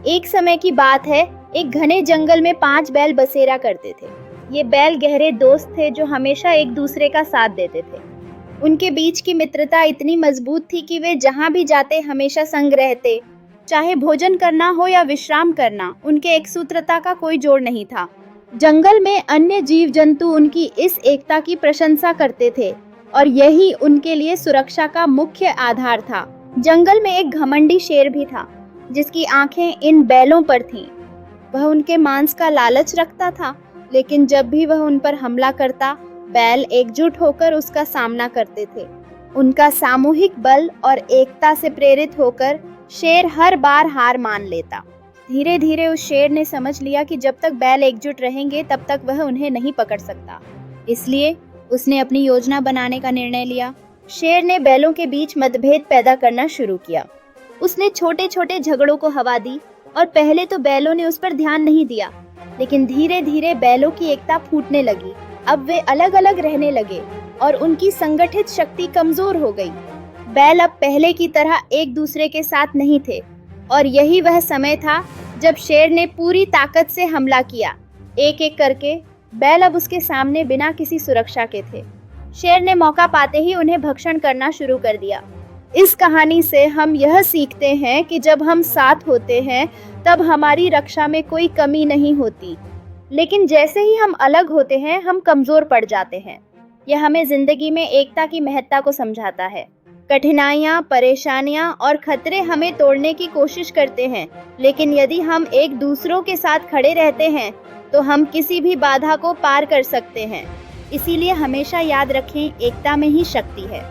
एक समय की बात है, एक घने जंगल में 5 बैल बसेरा करते थे। ये बैल गहरे दोस्त थे जो हमेशा एक दूसरे का साथ देते थे। उनके बीच की मित्रता इतनी मजबूत थी कि वे जहाँ भी जाते हमेशा संग रहते। चाहे भोजन करना हो या विश्राम करना, उनके एकसूत्रता का कोई जोड़ नहीं था। जंगल में अन्य जीव जंतु उनकी इस एकता की प्रशंसा करते थे और यही उनके लिए सुरक्षा का मुख्य आधार था। जंगल में एक घमंडी शेर भी था, जिसकी आंखें इन बैलों पर थीं। वह उनके मांस का लालच रखता था, लेकिन जब भी वह उन पर हमला करता, बैल एकजुट होकर उसका सामना करते थे। उनका सामूहिक बल और एकता से प्रेरित होकर शेर हर बार हार मान लेता। धीरे धीरे उस शेर ने समझ लिया कि जब तक बैल एकजुट रहेंगे तब तक वह उन्हें नहीं पकड़ सकता। इसलिए उसने अपनी योजना बनाने का निर्णय लिया। शेर ने बैलों के बीच मतभेद पैदा करना शुरू किया। उसने छोटे छोटे झगड़ों को हवा दी और पहले तो बैलों ने उस पर ध्यान नहीं दिया, लेकिन धीरे धीरे बैलों की एकता फूटने लगी। अब वे अलग अलग रहने लगे और उनकी संगठित शक्ति कमजोर हो गई। बैल अब पहले की तरह एक दूसरे के साथ नहीं थे और यही वह समय था जब शेर ने पूरी ताकत से हमला किया। एक एक करके बैल अब उसके सामने बिना किसी सुरक्षा के थे। शेर ने मौका पाते ही उन्हें भक्षण करना शुरू कर दिया। इस कहानी से हम यह सीखते हैं कि जब हम साथ होते हैं तब हमारी रक्षा में कोई कमी नहीं होती, लेकिन जैसे ही हम अलग होते हैं हम कमजोर पड़ जाते हैं। यह हमें जिंदगी में एकता की महत्ता को समझाता है। कठिनाइयाँ, परेशानियाँ और खतरे हमें तोड़ने की कोशिश करते हैं, लेकिन यदि हम एक दूसरों के साथ खड़े रहते हैं तो हम किसी भी बाधा को पार कर सकते हैं। इसीलिए हमेशा याद रखें, एकता में ही शक्ति है।